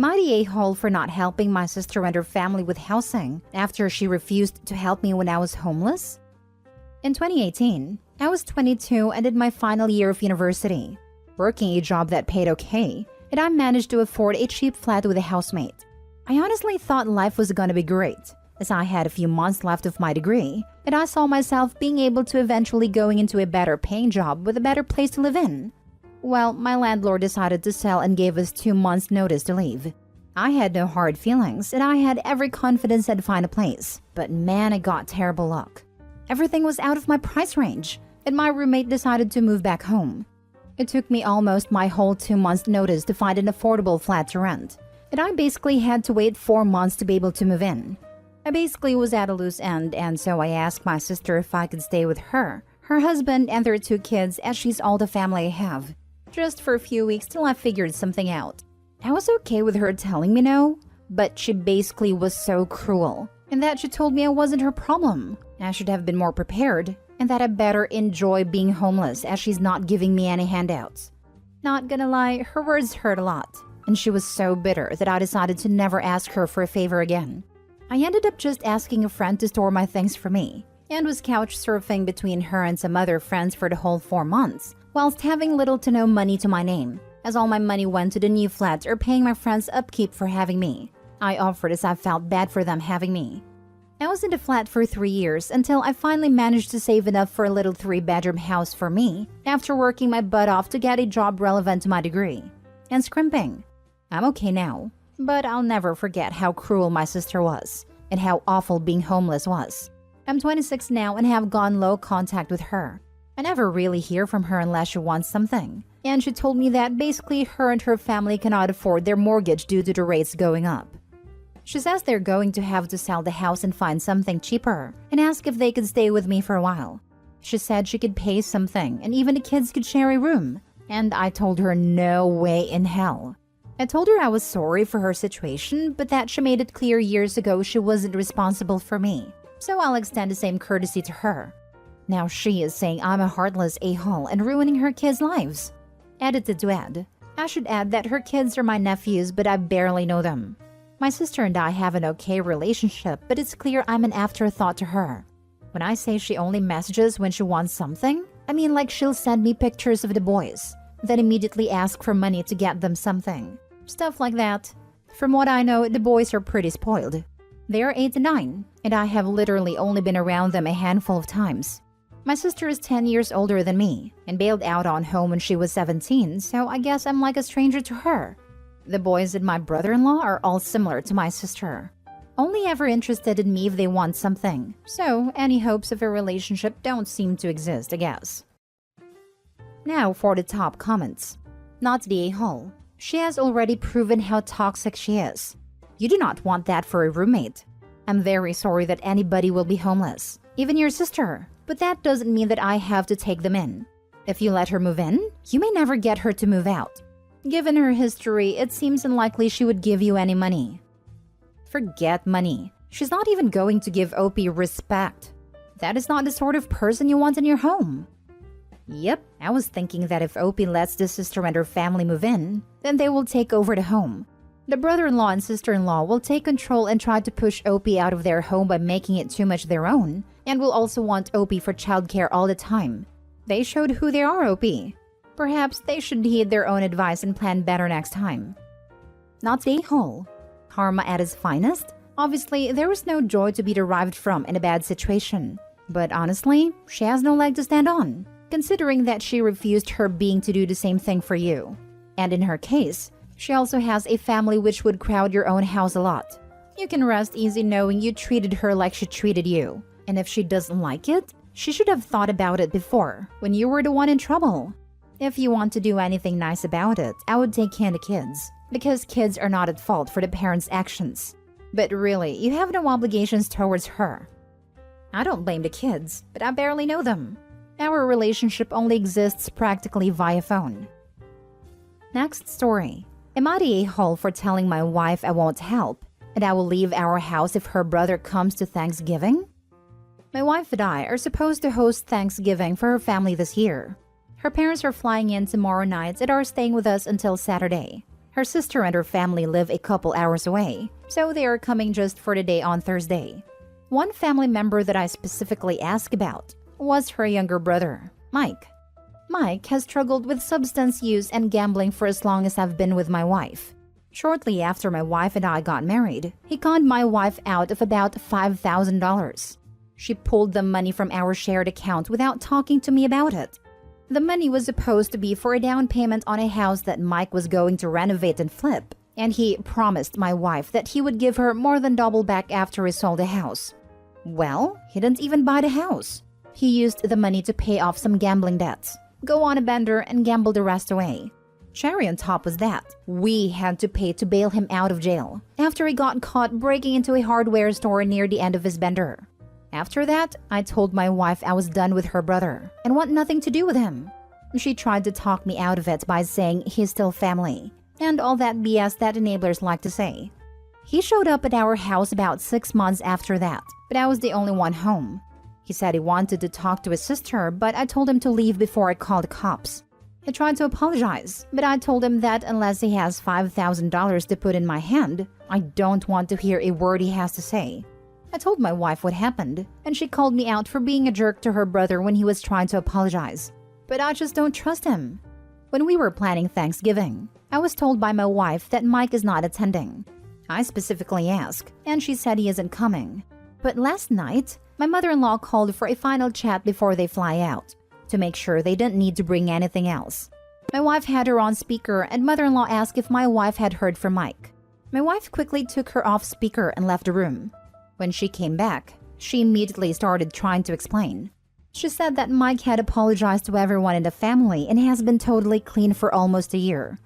Am I the a-hole for not helping my sister and her family with housing after she refused to help me when I was homeless? In 2018, I was 22 and in my final year of university, working a job that paid okay, and I managed to afford a cheap flat with a housemate. I honestly thought life was gonna be great, as I had a few months left of my degree, and I saw myself being able to eventually going into a better paying job with a better place to live in. Well, my landlord decided to sell and gave us 2 months notice to leave. I had no hard feelings, and I had every confidence I'd find a place, but man, I got terrible luck. Everything was out of my price range, and my roommate decided to move back home. It took me almost my whole 2 months notice to find an affordable flat to rent, and I basically had to wait 4 months to be able to move in. I basically was at a loose end, and so I asked my sister if I could stay with her husband, and their 2 kids, as she's all the family I have, just for a few weeks till I figured something out. I was okay with her telling me no, but she basically was so cruel, and that she told me I wasn't her problem. I should have been more prepared, and that I better enjoy being homeless as she's not giving me any handouts. Not gonna lie, her words hurt a lot, and she was so bitter that I decided to never ask her for a favor again. I ended up just asking a friend to store my things for me, and was couch surfing between her and some other friends for the whole 4 months, whilst having little to no money to my name, as all my money went to the new flat or paying my friends' upkeep for having me. I offered as I felt bad for them having me. I was in the flat for 3 years until I finally managed to save enough for a little 3-bedroom house for me after working my butt off to get a job relevant to my degree. And scrimping. I'm okay now, but I'll never forget how cruel my sister was and how awful being homeless was. I'm 26 now and have gone low contact with her. I never really hear from her unless she wants something. And she told me that basically her and her family cannot afford their mortgage due to the rates going up. She says they're going to have to sell the house and find something cheaper, and ask if they could stay with me for a while. She said she could pay something, and even the kids could share a room. And I told her no way in hell. I told her I was sorry for her situation, but that she made it clear years ago she wasn't responsible for me. So I'll extend the same courtesy to her. Now she is saying I'm a heartless a-hole and ruining her kids' lives. Edited to add, I should add that her kids are my nephews, but I barely know them. My sister and I have an okay relationship, but it's clear I'm an afterthought to her. When I say she only messages when she wants something, I mean like she'll send me pictures of the boys, then immediately ask for money to get them something. Stuff like that. From what I know, the boys are pretty spoiled. They are 8 and 9, and I have literally only been around them a handful of times. My sister is 10 years older than me and bailed out on home when she was 17, so I guess I'm like a stranger to her. The boys and my brother-in-law are all similar to my sister. Only ever interested in me if they want something, so any hopes of a relationship don't seem to exist, I guess. Now for the top comments. Not the a-hole. She has already proven how toxic she is. You do not want that for a roommate. I'm very sorry that anybody will be homeless, even your sister, but that doesn't mean that I have to take them in. If you let her move in, you may never get her to move out. Given her history, it seems unlikely she would give you any money. Forget money. She's not even going to give Opie respect. That is not the sort of person you want in your home. Yep, I was thinking that if Opie lets the sister and her family move in, then they will take over the home. The brother-in-law and sister-in-law will take control and try to push Opie out of their home by making it too much their own, and will also want Opie for childcare all the time. They showed who they are, Opie. Perhaps they should heed their own advice and plan better next time. Not the a-hole. Karma at its finest? Obviously, there is no joy to be derived from in a bad situation. But honestly, she has no leg to stand on, considering that she refused her being to do the same thing for you. And in her case, she also has a family which would crowd your own house a lot. You can rest easy knowing you treated her like she treated you. And if she doesn't like it, she should have thought about it before, when you were the one in trouble. If you want to do anything nice about it, I would take in the kids, because kids are not at fault for the parents' actions. But really, you have no obligations towards her. I don't blame the kids, but I barely know them. Our relationship only exists practically via phone. Next story. Am I the a-hole for telling my wife I won't help, and I will leave our house if her brother comes to Thanksgiving? My wife and I are supposed to host Thanksgiving for her family this year. Her parents are flying in tomorrow night and are staying with us until Saturday. Her sister and her family live a couple hours away, so they are coming just for the day on Thursday. One family member that I specifically asked about was her younger brother, Mike. Mike has struggled with substance use and gambling for as long as I've been with my wife. Shortly after my wife and I got married, he conned my wife out of about $5,000. She pulled the money from our shared account without talking to me about it. The money was supposed to be for a down payment on a house that Mike was going to renovate and flip, and he promised my wife that he would give her more than double back after he sold the house. Well, he didn't even buy the house. He used the money to pay off some gambling debts, go on a bender, and gamble the rest away. Cherry on top was that we had to pay to bail him out of jail after he got caught breaking into a hardware store near the end of his bender. After that, I told my wife I was done with her brother and want nothing to do with him. She tried to talk me out of it by saying he's still family, and all that BS that enablers like to say. He showed up at our house about 6 months after that, but I was the only one home. He said he wanted to talk to his sister, but I told him to leave before I called the cops. He tried to apologize, but I told him that unless he has $5,000 to put in my hand, I don't want to hear a word he has to say. I told my wife what happened, and she called me out for being a jerk to her brother when he was trying to apologize. But I just don't trust him. When we were planning Thanksgiving, I was told by my wife that Mike is not attending. I specifically asked, and she said he isn't coming. But last night, my mother-in-law called for a final chat before they fly out, to make sure they didn't need to bring anything else. My wife had her on speaker, and mother-in-law asked if my wife had heard from Mike. My wife quickly took her off speaker and left the room. When she came back, she immediately started trying to explain. She said that Mike had apologized to everyone in the family and has been totally clean for almost a year.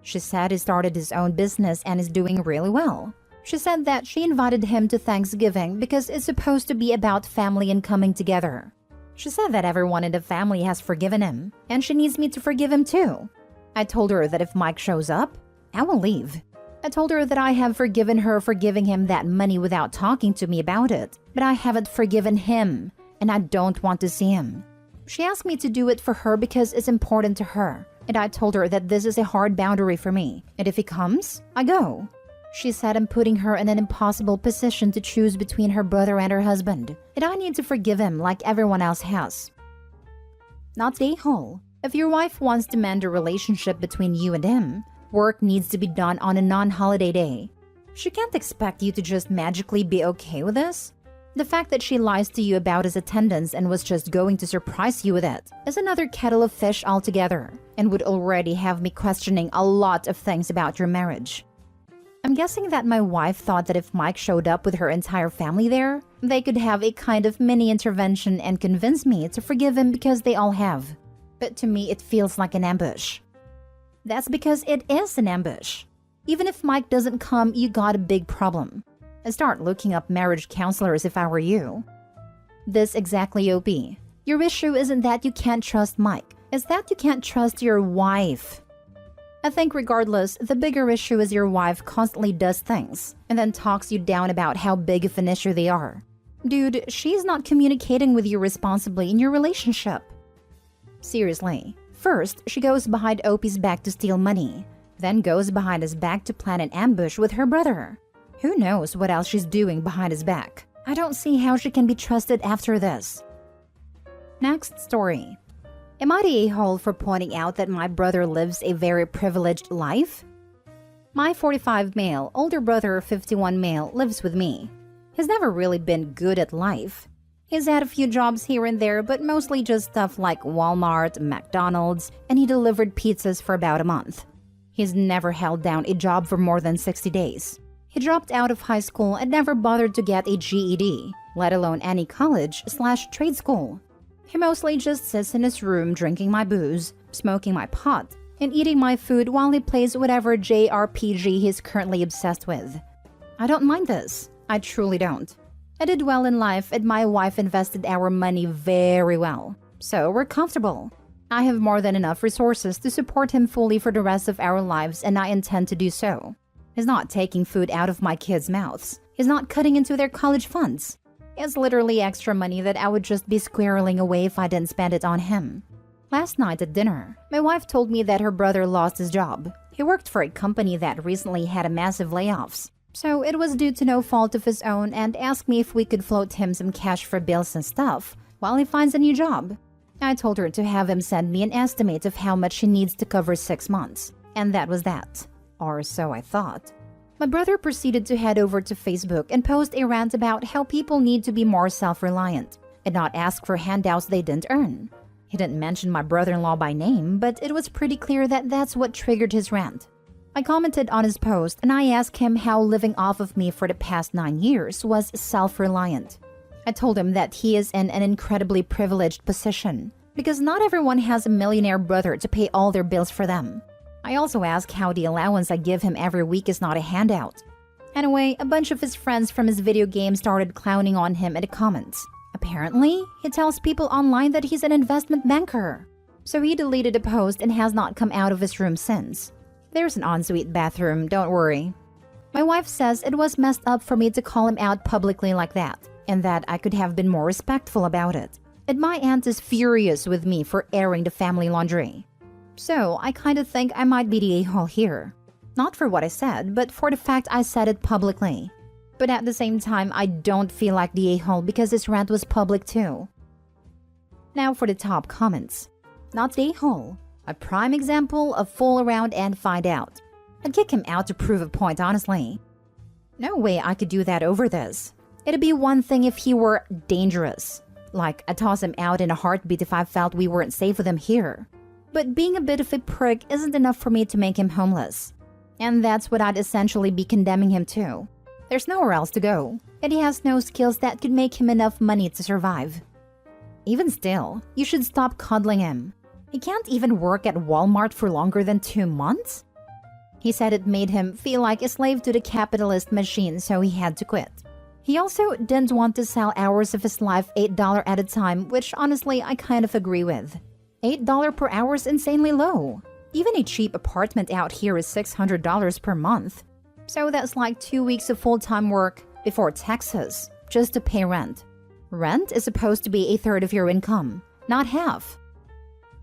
She said he started his own business and is doing really well. She said that she invited him to Thanksgiving because it's supposed to be about family and coming together. She said that everyone in the family has forgiven him, and she needs me to forgive him too. I told her that if Mike shows up, I will leave. I told her that I have forgiven her for giving him that money without talking to me about it, but I haven't forgiven him, and I don't want to see him. She asked me to do it for her because it's important to her, and I told her that this is a hard boundary for me, and if he comes, I go. She said I'm putting her in an impossible position to choose between her brother and her husband, and I need to forgive him like everyone else has. Not stay whole. If your wife wants to mend a relationship between you and him, work needs to be done on a non-holiday day. She can't expect you to just magically be okay with this. The fact that she lies to you about his attendance and was just going to surprise you with it is another kettle of fish altogether, and would already have me questioning a lot of things about your marriage. I'm guessing that my wife thought that if Mike showed up with her entire family there, they could have a kind of mini intervention and convince me to forgive him because they all have. But to me, it feels like an ambush. That's because it is an ambush. Even if Mike doesn't come, you got a big problem. I'd start looking up marriage counselors if I were you. This exactly, OP. Your issue isn't that you can't trust Mike, it's that you can't trust your wife. I think regardless, the bigger issue is your wife constantly does things and then talks you down about how big of an issue they are. Dude, she's not communicating with you responsibly in your relationship. Seriously. First, she goes behind Opie's back to steal money, then goes behind his back to plan an ambush with her brother. Who knows what else she's doing behind his back? I don't see how she can be trusted after this. Next story. Am I the a-hole for pointing out that my brother lives a very privileged life? My 45 male, older brother 51 male lives with me. He's never really been good at life. He's had a few jobs here and there, but mostly just stuff like Walmart, McDonald's, and he delivered pizzas for about a month. He's never held down a job for more than 60 days. He dropped out of high school and never bothered to get a GED, let alone any college/trade school. He mostly just sits in his room drinking my booze, smoking my pot, and eating my food while he plays whatever JRPG he's currently obsessed with. I don't mind this. I truly don't. I did well in life and my wife invested our money very well, so we're comfortable. I have more than enough resources to support him fully for the rest of our lives, and I intend to do so. He's not taking food out of my kids' mouths. He's not cutting into their college funds. It's literally extra money that I would just be squirreling away if I didn't spend it on him. Last night at dinner, my wife told me that her brother lost his job He worked for a company that recently had a massive layoffs, so it was due to no fault of his own, and asked me if we could float him some cash for bills and stuff while he finds a new job. I told her to have him send me an estimate of how much he needs to cover 6 months, and that was that. Or so I thought. My brother proceeded to head over to Facebook and post a rant about how people need to be more self-reliant and not ask for handouts they didn't earn. He didn't mention my brother-in-law by name, but it was pretty clear that that's what triggered his rant. I commented on his post and I asked him how living off of me for the past 9 years was self-reliant. I told him that he is in an incredibly privileged position because not everyone has a millionaire brother to pay all their bills for them. I also asked how the allowance I give him every week is not a handout. Anyway, a bunch of his friends from his video game started clowning on him in the comments. Apparently, he tells people online that he's an investment banker. So he deleted the post and has not come out of his room since. There's an ensuite bathroom, don't worry. My wife says it was messed up for me to call him out publicly like that, and that I could have been more respectful about it. And my aunt is furious with me for airing the family laundry. So I kind of think I might be the a-hole here. Not for what I said, but for the fact I said it publicly. But at the same time, I don't feel like the a-hole because his rant was public too. Now for the top comments. Not the a-hole. A prime example of fool around and find out. I'd kick him out to prove a point, honestly. No way I could do that over this. It'd be one thing if he were dangerous. Like, I'd toss him out in a heartbeat if I felt we weren't safe with him here. But being a bit of a prick isn't enough for me to make him homeless. And that's what I'd essentially be condemning him to. There's nowhere else to go, and he has no skills that could make him enough money to survive. Even still, you should stop coddling him. He can't even work at Walmart for longer than 2 months? He said it made him feel like a slave to the capitalist machine, so he had to quit. He also didn't want to sell hours of his life $8 at a time, which honestly I kind of agree with. $8 per hour is insanely low. Even a cheap apartment out here is $600 per month. So that's like 2 weeks of full-time work before taxes, just to pay rent. Rent is supposed to be a third of your income, not half.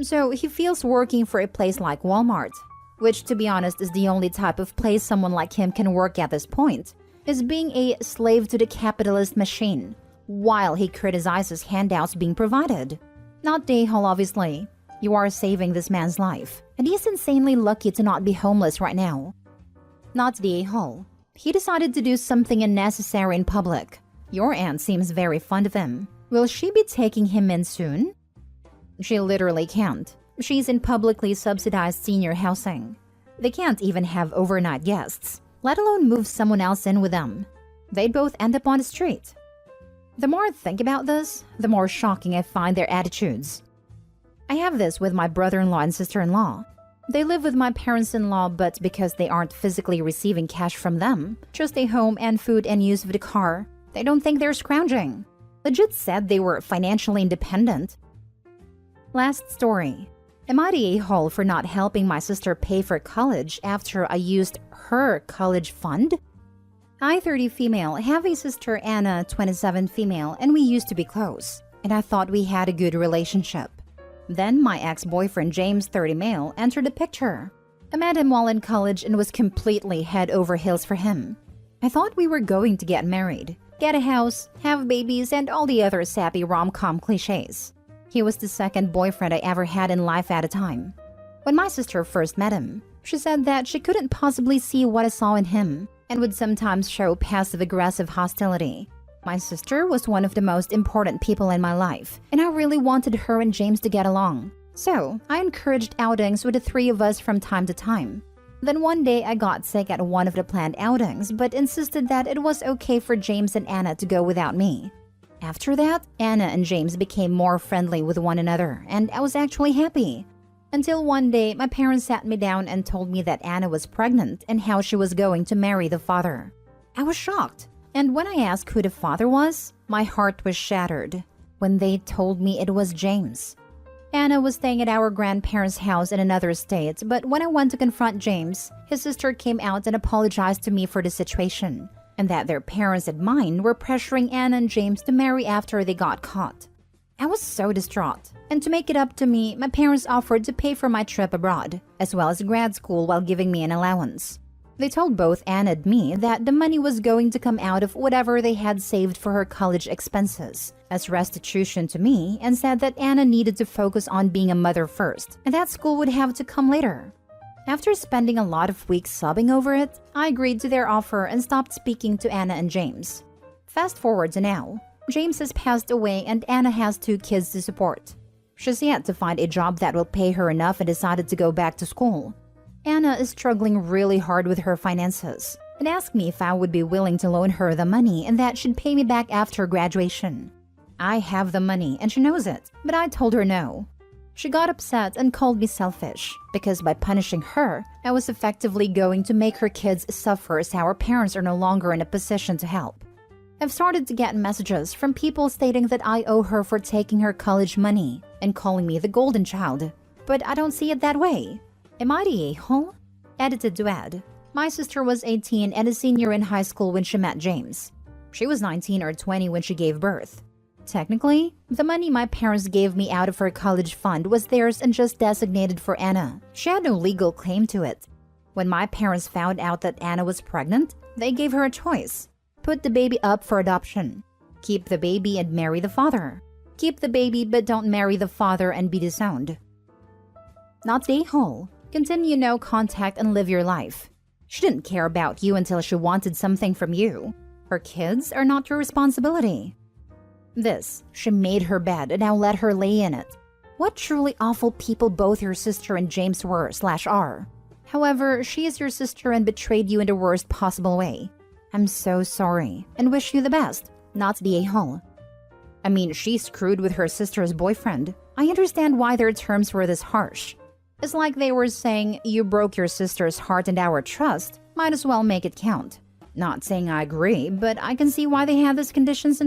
So he feels working for a place like Walmart, which to be honest is the only type of place someone like him can work at this point, is being a slave to the capitalist machine, while he criticizes handouts being provided. Not the a-hole, obviously. You are saving this man's life, and he's insanely lucky to not be homeless right now. Not the a-hole. He decided to do something unnecessary in public. Your aunt seems very fond of him. Will she be taking him in soon? She literally can't. She's in publicly subsidized senior housing. They can't even have overnight guests, let alone move someone else in with them. They'd both end up on the street. The more I think about this, the more shocking I find their attitudes. I have this with my brother-in-law and sister-in-law. They live with my parents-in-law, but because they aren't physically receiving cash from them, just a home and food and use of the car, they don't think they're scrounging. Legit said they were financially independent. Last story. Am I the a-hole for not helping my sister pay for college after I used her college fund? I, 30 female, have a sister Anna, 27 female, and we used to be close, and I thought we had a good relationship. Then my ex-boyfriend James, 30 male, entered the picture. I met him while in college and was completely head over heels for him. I thought we were going to get married, get a house, have babies, and all the other sappy rom-com cliches. He was the second boyfriend I ever had in life at a time. When my sister first met him, she said that she couldn't possibly see what I saw in him and would sometimes show passive-aggressive hostility. My sister was one of the most important people in my life, and I really wanted her and James to get along. So, I encouraged outings with the three of us from time to time. Then one day I got sick at one of the planned outings, but insisted that it was okay for James and Anna to go without me. After that, Anna and James became more friendly with one another, and I was actually happy. Until one day, my parents sat me down and told me that Anna was pregnant and how she was going to marry the father. I was shocked, and when I asked who the father was, my heart was shattered when they told me it was James. Anna was staying at our grandparents' house in another state, but when I went to confront James, his sister came out and apologized to me for the situation, and that their parents and mine were pressuring Anna and James to marry after they got caught. I was so distraught, and to make it up to me, my parents offered to pay for my trip abroad, as well as grad school while giving me an allowance. They told both Anna and me that the money was going to come out of whatever they had saved for her college expenses as restitution to me, and said that Anna needed to focus on being a mother first, and that school would have to come later. After spending a lot of weeks sobbing over it, I agreed to their offer and stopped speaking to Anna and James. Fast forward to now. James has passed away and Anna has 2 kids to support. She's yet to find a job that will pay her enough and decided to go back to school. Anna is struggling really hard with her finances and asked me if I would be willing to loan her the money and that she'd pay me back after graduation. I have the money and she knows it, but I told her no. She got upset and called me selfish because by punishing her, I was effectively going to make her kids suffer as our parents are no longer in a position to help. I've started to get messages from people stating that I owe her for taking her college money and calling me the golden child, but I don't see it that way. Am I the a-hole? Edited to add, my sister was 18 and a senior in high school when she met James. She was 19 or 20 when she gave birth. Technically, the money my parents gave me out of her college fund was theirs and just designated for Anna. She had no legal claim to it. When my parents found out that Anna was pregnant, they gave her a choice. Put the baby up for adoption. Keep the baby and marry the father. Keep the baby but don't marry the father and be disowned. Not the a-hole. Continue no contact and live your life. She didn't care about you until she wanted something from you. Her kids are not your responsibility. This, she made her bed and now let her lay in it. What truly awful people both your sister and James were/are. However, she is your sister and betrayed you in the worst possible way. I'm so sorry and wish you the best, not the a-hole. I mean, she screwed with her sister's boyfriend. I understand why their terms were this harsh. It's like they were saying, you broke your sister's heart and our trust, might as well make it count. Not saying I agree, but I can see why they had these conditions in place.